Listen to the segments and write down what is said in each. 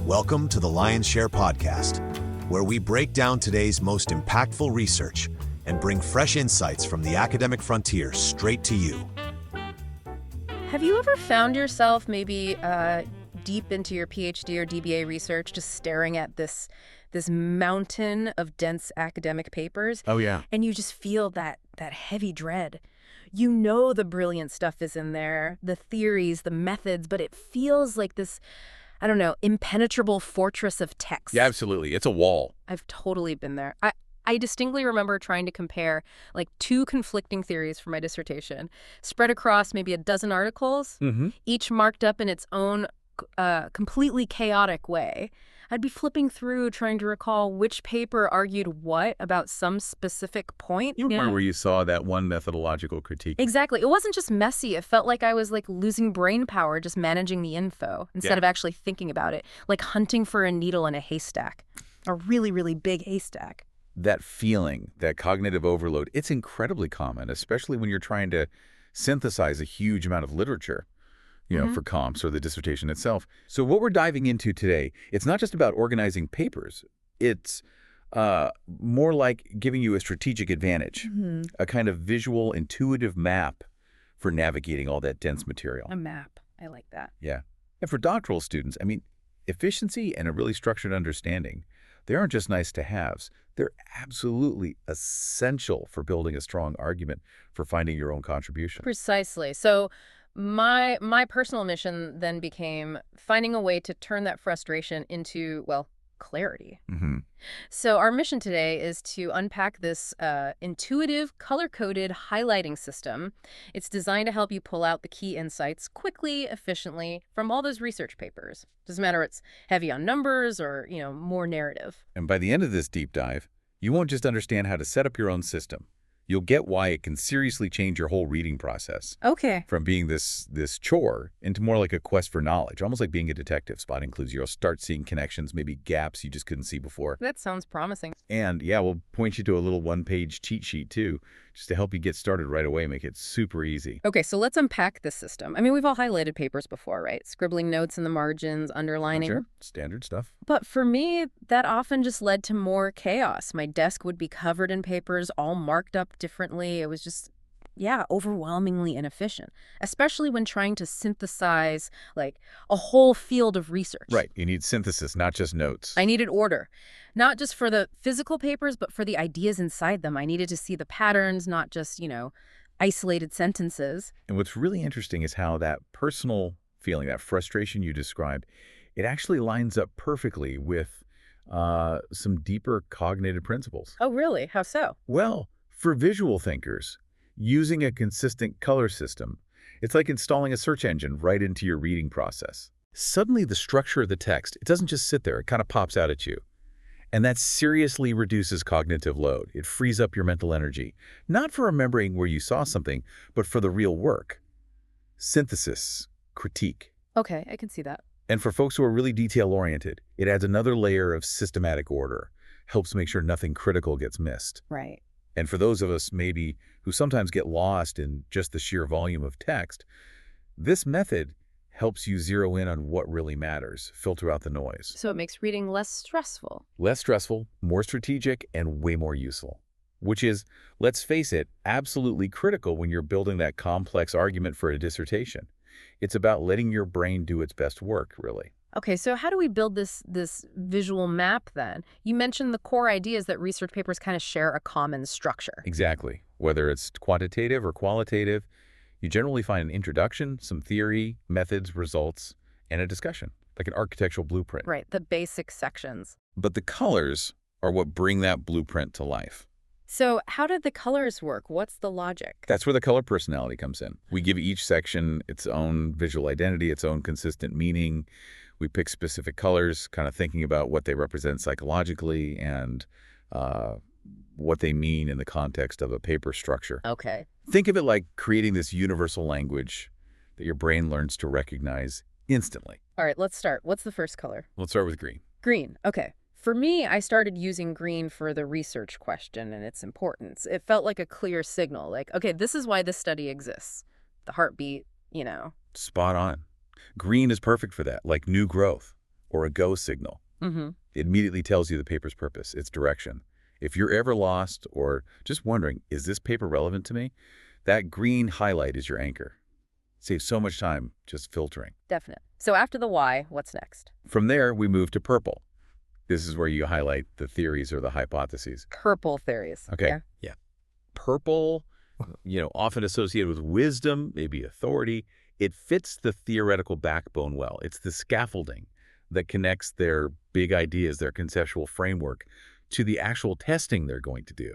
Welcome to the Lion's Share podcast, where we break down today's most impactful research and bring fresh insights from the academic frontier straight to you. Have you ever found yourself maybe deep into your PhD or DBA research, just staring at this mountain of dense academic papers? Oh, yeah. And you just feel that heavy dread. You know the brilliant stuff is in there, the theories, the methods, but it feels like this, I don't know, impenetrable fortress of text. Yeah, absolutely. It's a wall. I've totally been there. I distinctly remember trying to compare like two conflicting theories for my dissertation, spread across maybe a dozen articles, each marked up in its own completely chaotic way. I'd be flipping through trying to recall which paper argued what about some specific point. You remember where you saw that one methodological critique? Exactly. It wasn't just messy. It felt like I was like losing brain power just managing the info instead of actually thinking about it, like hunting for a needle in a haystack, a really, really big haystack. That feeling, that cognitive overload, it's incredibly common, especially when you're trying to synthesize a huge amount of literature, for comps or the dissertation itself. So what we're diving into today, it's not just about organizing papers. It's more like giving you a strategic advantage, a kind of visual, intuitive map for navigating all that dense material. A map. I like that. Yeah. And for doctoral students, I mean, efficiency and a really structured understanding, they aren't just nice to haves. They're absolutely essential for building a strong argument for finding your own contribution. Precisely. So my personal mission then became finding a way to turn that frustration into, well, clarity. So our mission today is to unpack this intuitive, color-coded highlighting system. It's designed to help you pull out the key insights quickly, efficiently from all those research papers. Doesn't matter it's heavy on numbers or, more narrative. And by the end of this deep dive, you won't just understand how to set up your own system. You'll get why it can seriously change your whole reading process. Okay. From being this chore into more like a quest for knowledge, almost like being a detective. Spotting clues, you'll start seeing connections, maybe gaps you just couldn't see before. That sounds promising. And yeah, we'll point you to a little one-page cheat sheet too, just to help you get started right away, make it super easy. Okay, so let's unpack this system. I mean, we've all highlighted papers before, right? Scribbling notes in the margins, underlining. Sure, standard stuff. But for me, that often just led to more chaos. My desk would be covered in papers, all marked up differently. It was just, overwhelmingly inefficient, especially when trying to synthesize like a whole field of research. Right, you need synthesis, not just notes. I needed order, not just for the physical papers, but for the ideas inside them. I needed to see the patterns, not just, isolated sentences. And what's really interesting is how that personal feeling, that frustration you described, it actually lines up perfectly with some deeper cognitive principles. Oh, really? How so? Well, for visual thinkers, using a consistent color system, it's like installing a search engine right into your reading process. Suddenly, the structure of the text, it doesn't just sit there, it kind of pops out at you. And that seriously reduces cognitive load. It frees up your mental energy, not for remembering where you saw something, but for the real work. Synthesis, critique. Okay, I can see that. And for folks who are really detail-oriented, it adds another layer of systematic order, helps make sure nothing critical gets missed. Right. And for those of us maybe who sometimes get lost in just the sheer volume of text, this method helps you zero in on what really matters, filter out the noise. So it makes reading less stressful. Less stressful, more strategic, and way more useful. Which is, let's face it, absolutely critical when you're building that complex argument for a dissertation. It's about letting your brain do its best work, really. Okay, so how do we build this visual map then? You mentioned the core ideas that research papers kind of share a common structure. Exactly. Whether it's quantitative or qualitative, you generally find an introduction, some theory, methods, results, and a discussion, like an architectural blueprint. Right, the basic sections. But the colors are what bring that blueprint to life. So how did the colors work? What's the logic? That's where the color personality comes in. We give each section its own visual identity, its own consistent meaning. We pick specific colors, kind of thinking about what they represent psychologically and what they mean in the context of a paper structure. Okay. Think of it like creating this universal language that your brain learns to recognize instantly. All right, let's start. What's the first color? Let's start with green. Green. Okay. For me, I started using green for the research question and its importance. It felt like a clear signal, like, okay, this is why this study exists. The heartbeat, Spot on. Green is perfect for that, like new growth or a go signal. Mm-hmm. It immediately tells you the paper's purpose, its direction. If you're ever lost or just wondering, is this paper relevant to me? That green highlight is your anchor. Saves so much time just filtering. Definite. So after the why, what's next? From there, we move to purple. This is where you highlight the theories or the hypotheses. Purple theories. Okay. Yeah. Purple, often associated with wisdom, maybe authority. It fits the theoretical backbone well. It's the scaffolding that connects their big ideas, their conceptual framework, to the actual testing they're going to do.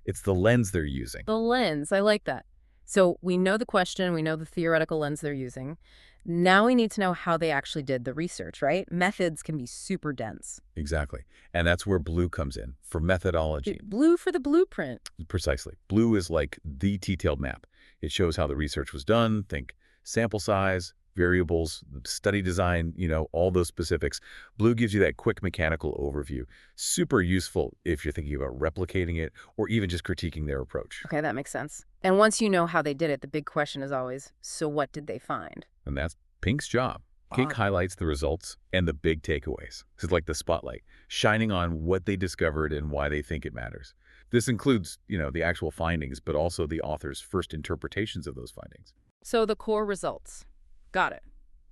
It's the lens they're using. The lens. I like that. So we know the question, we know the theoretical lens they're using. Now we need to know how they actually did the research, right? Methods can be super dense. Exactly. And that's where blue comes in, for methodology. Blue for the blueprint. Precisely. Blue is like the detailed map. It shows how the research was done. Think sample size, variables, study design, all those specifics. Blue gives you that quick mechanical overview. Super useful if you're thinking about replicating it or even just critiquing their approach. Okay, that makes sense. And once you know how they did it, the big question is always, so what did they find? And that's Pink's job. Pink highlights the results and the big takeaways. It's like the spotlight, shining on what they discovered and why they think it matters. This includes, the actual findings, but also the author's first interpretations of those findings. So the core results. Got it.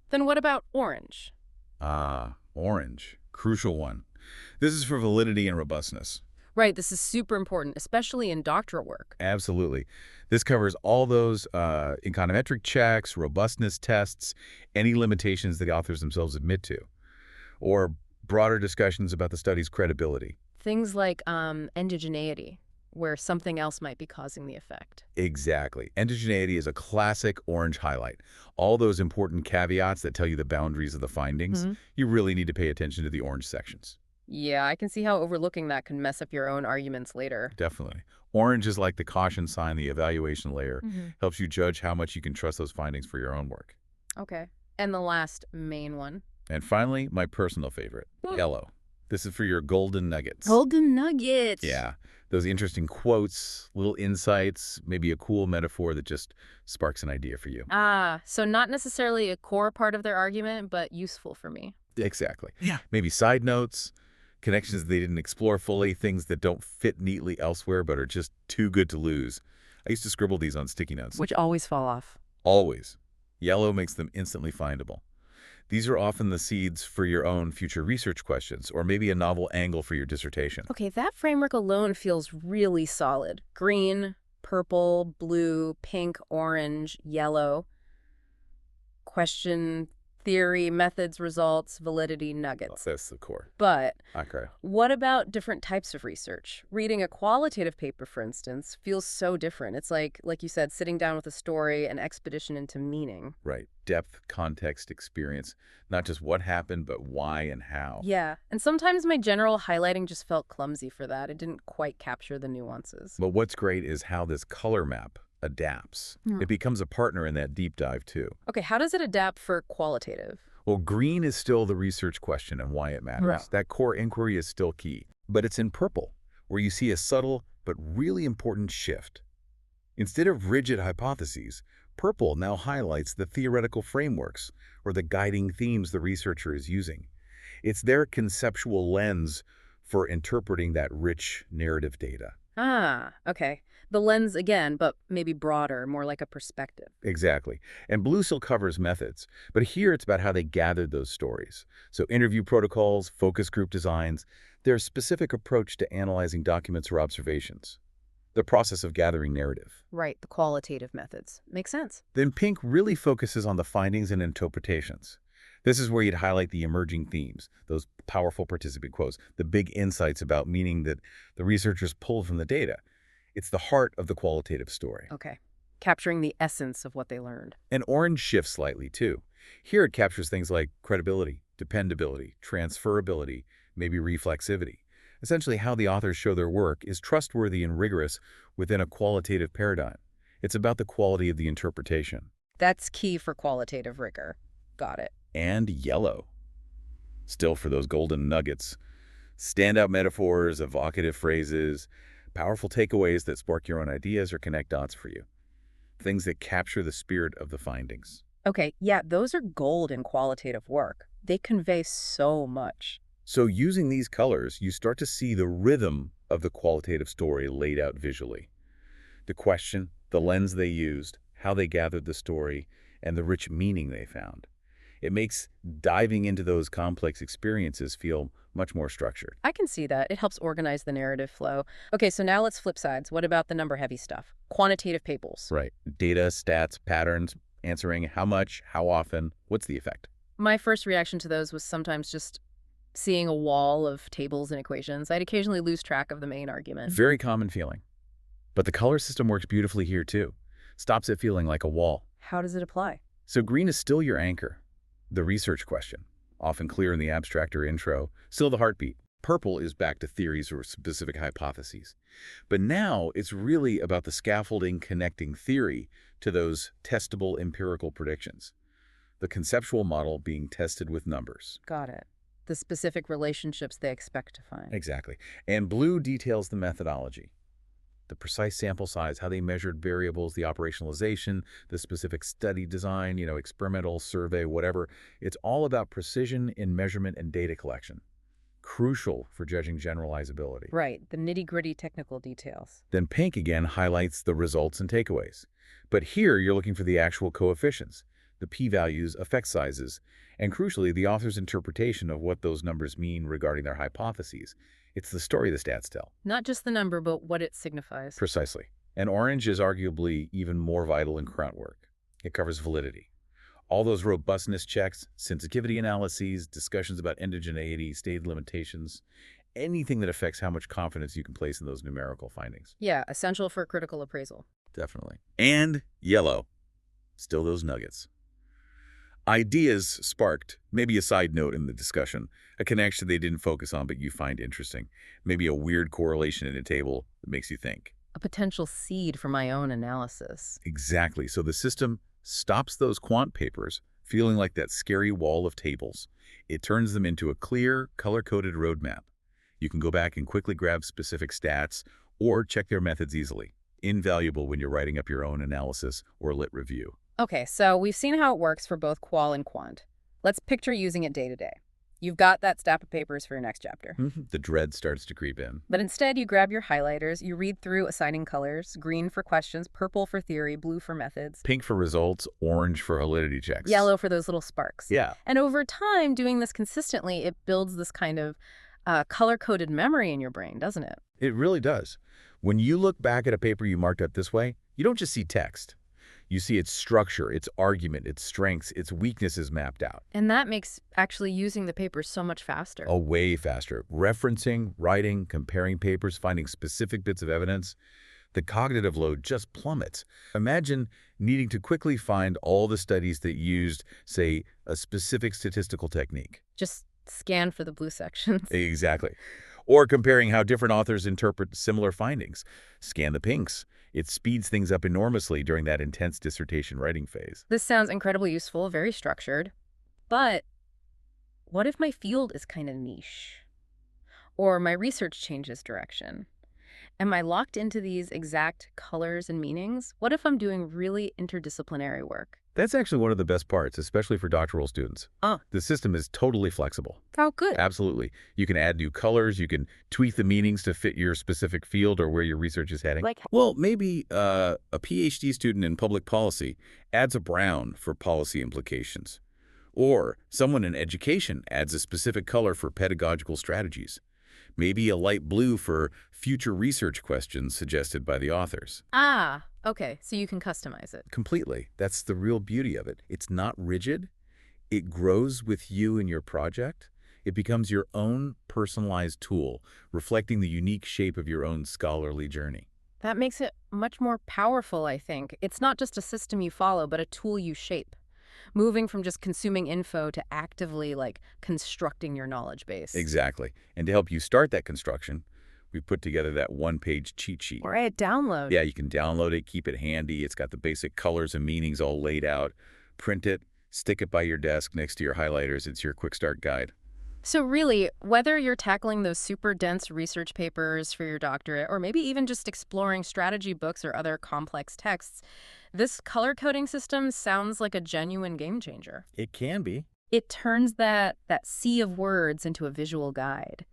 Then what about orange? Orange. Crucial one. This is for validity and robustness. Right, this is super important, especially in doctoral work. Absolutely. This covers all those econometric checks, robustness tests, any limitations that the authors themselves admit to, or broader discussions about the study's credibility. Things like endogeneity, where something else might be causing the effect. Exactly. Endogeneity is a classic orange highlight. All those important caveats that tell you the boundaries of the findings, you really need to pay attention to the orange sections. Yeah, I can see how overlooking that can mess up your own arguments later. Definitely. Orange is like the caution sign, the evaluation layer. Helps you judge how much you can trust those findings for your own work. Okay. And the last main one. And finally, my personal favorite, yellow. This is for your golden nuggets. Golden nuggets. Yeah. Those interesting quotes, little insights, maybe a cool metaphor that just sparks an idea for you. So not necessarily a core part of their argument, but useful for me. Exactly. Yeah. Maybe side notes, connections they didn't explore fully, things that don't fit neatly elsewhere but are just too good to lose. I used to scribble these on sticky notes. Which always fall off. Always. Yellow makes them instantly findable. These are often the seeds for your own future research questions, or maybe a novel angle for your dissertation. Okay, that framework alone feels really solid. Green, purple, blue, pink, orange, yellow. Question, theory, methods, results, validity, nuggets. That's the core. But Okay. what about different types of research? Reading a qualitative paper, for instance, feels so different. It's like you said, sitting down with a story, an expedition into meaning. Right. Depth, context, experience. Not just what happened, but why and how. Yeah, and sometimes my general highlighting just felt clumsy for that. It didn't quite capture the nuances. But what's great is how this color map adapts. It becomes a partner in that deep dive, too. Okay, how does it adapt for qualitative? Well, green is still the research question and why it matters. Right. That core inquiry is still key. But it's in purple, where you see a subtle but really important shift. Instead of rigid hypotheses, purple now highlights the theoretical frameworks or the guiding themes the researcher is using. It's their conceptual lens for interpreting that rich narrative data. Okay. The lens again, but maybe broader, more like a perspective. Exactly. And blue still covers methods, but here it's about how they gathered those stories. So interview protocols, focus group designs, their specific approach to analyzing documents or observations. The process of gathering narrative. Right, the qualitative methods. Makes sense. Then pink really focuses on the findings and interpretations. This is where you'd highlight the emerging themes, those powerful participant quotes, the big insights about meaning that the researchers pulled from the data. It's the heart of the qualitative story. Okay. Capturing the essence of what they learned. And orange shifts slightly, too. Here it captures things like credibility, dependability, transferability, maybe reflexivity. Essentially, how the authors show their work is trustworthy and rigorous within a qualitative paradigm. It's about the quality of the interpretation. That's key for qualitative rigor. Got it. And yellow. Still for those golden nuggets. Standout metaphors, evocative phrases, powerful takeaways that spark your own ideas or connect dots for you. Things that capture the spirit of the findings. Okay, yeah, those are gold in qualitative work. They convey so much. So using these colors, you start to see the rhythm of the qualitative story laid out visually. The question, the lens they used, how they gathered the story, and the rich meaning they found. It makes diving into those complex experiences feel much more structured. I can see that. It helps organize the narrative flow. Okay, so now let's flip sides. What about the number-heavy stuff? Quantitative tables. Right. Data, stats, patterns, answering how much, how often, what's the effect? My first reaction to those was sometimes just seeing a wall of tables and equations. I'd occasionally lose track of the main argument. Very common feeling. But the color system works beautifully here too. Stops it feeling like a wall. How does it apply? So green is still your anchor. The research question, often clear in the abstract or intro, still the heartbeat. Purple is back to theories or specific hypotheses. But now it's really about the scaffolding connecting theory to those testable empirical predictions. The conceptual model being tested with numbers. Got it. The specific relationships they expect to find. Exactly. And blue details the methodology. The precise sample size, how they measured variables, the operationalization, the specific study design, experimental, survey, whatever. It's all about precision in measurement and data collection. Crucial for judging generalizability. Right, the nitty-gritty technical details. Then pink again highlights the results and takeaways. But here you're looking for the actual coefficients, the p-values, effect sizes, and crucially, the author's interpretation of what those numbers mean regarding their hypotheses. It's the story the stats tell. Not just the number, but what it signifies. Precisely. And orange is arguably even more vital in grunt work. It covers validity. All those robustness checks, sensitivity analyses, discussions about endogeneity, stated limitations, anything that affects how much confidence you can place in those numerical findings. Yeah, essential for critical appraisal. Definitely. And yellow. Still those nuggets. Ideas sparked, maybe a side note in the discussion, a connection they didn't focus on but you find interesting, maybe a weird correlation in a table that makes you think. A potential seed for my own analysis. Exactly. So the system stops those quant papers feeling like that scary wall of tables. It turns them into a clear, color-coded roadmap. You can go back and quickly grab specific stats or check their methods easily. Invaluable when you're writing up your own analysis or lit review. Okay, so we've seen how it works for both qual and quant. Let's picture using it day to day. You've got that stack of papers for your next chapter. The dread starts to creep in. But instead, you grab your highlighters, you read through assigning colors, green for questions, purple for theory, blue for methods. Pink for results, orange for validity checks. Yellow for those little sparks. Yeah. And over time, doing this consistently, it builds this kind of color-coded memory in your brain, doesn't it? It really does. When you look back at a paper you marked up this way, you don't just see text. You see its structure, its argument, its strengths, its weaknesses mapped out. And that makes actually using the papers so much faster. Oh, way faster. Referencing, writing, comparing papers, finding specific bits of evidence. The cognitive load just plummets. Imagine needing to quickly find all the studies that used, say, a specific statistical technique. Just scan for the blue sections. Exactly. Or comparing how different authors interpret similar findings. Scan the pinks. It speeds things up enormously during that intense dissertation writing phase. This sounds incredibly useful, very structured. But what if my field is kind of niche? Or my research changes direction? Am I locked into these exact colors and meanings? What if I'm doing really interdisciplinary work? That's actually one of the best parts, especially for doctoral students. The system is totally flexible. Oh, good. Absolutely. You can add new colors. You can tweak the meanings to fit your specific field or where your research is heading. Well, maybe a PhD student in public policy adds a brown for policy implications. Or someone in education adds a specific color for pedagogical strategies. Maybe a light blue for future research questions suggested by the authors. Ah, okay. So you can customize it. Completely. That's the real beauty of it. It's not rigid. It grows with you and your project. It becomes your own personalized tool, reflecting the unique shape of your own scholarly journey. That makes it much more powerful, I think. It's not just a system you follow, but a tool you shape. Moving from just consuming info to actively, constructing your knowledge base. Exactly. And to help you start that construction, we put together that one-page cheat sheet. Or a download. Yeah, you can download it, keep it handy. It's got the basic colors and meanings all laid out. Print it, stick it by your desk next to your highlighters. It's your quick start guide. So really, whether you're tackling those super dense research papers for your doctorate, or maybe even just exploring strategy books or other complex texts, this color coding system sounds like a genuine game changer. It can be. It turns that sea of words into a visual guide.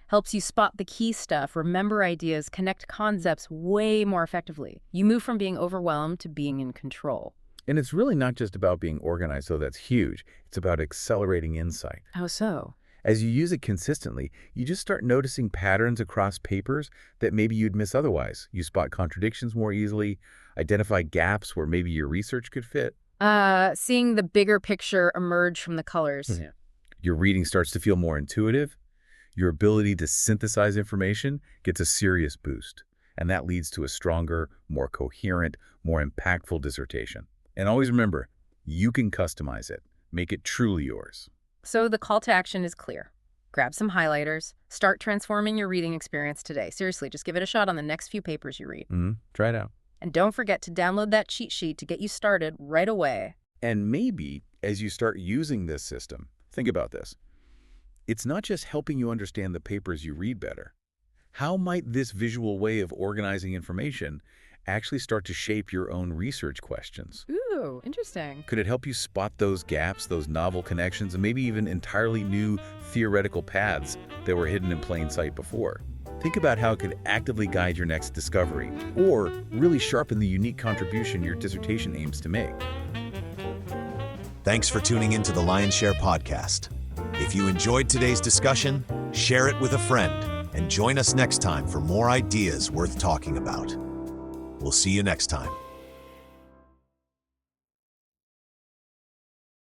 Helps you spot the key stuff, remember ideas, connect concepts way more effectively. You move from being overwhelmed to being in control. And it's really not just about being organized, so that's huge. It's about accelerating insight. How so? As you use it consistently, you just start noticing patterns across papers that maybe you'd miss otherwise. You spot contradictions more easily, identify gaps where maybe your research could fit. Seeing the bigger picture emerge from the colors. Yeah. Your reading starts to feel more intuitive. Your ability to synthesize information gets a serious boost. And that leads to a stronger, more coherent, more impactful dissertation. And always remember, you can customize it. Make it truly yours. So the call to action is clear. Grab some highlighters. Start transforming your reading experience today. Seriously, just give it a shot on the next few papers you read. Try it out. And don't forget to download that cheat sheet to get you started right away. And maybe as you start using this system, think about this. It's not just helping you understand the papers you read better. How might this visual way of organizing information actually start to shape your own research questions? Ooh, interesting. Could it help you spot those gaps, those novel connections, and maybe even entirely new theoretical paths that were hidden in plain sight before? Think about how it could actively guide your next discovery, or really sharpen the unique contribution your dissertation aims to make. Thanks for tuning into the Lion's Share podcast. If you enjoyed today's discussion, share it with a friend and join us next time for more ideas worth talking about. We'll see you next time.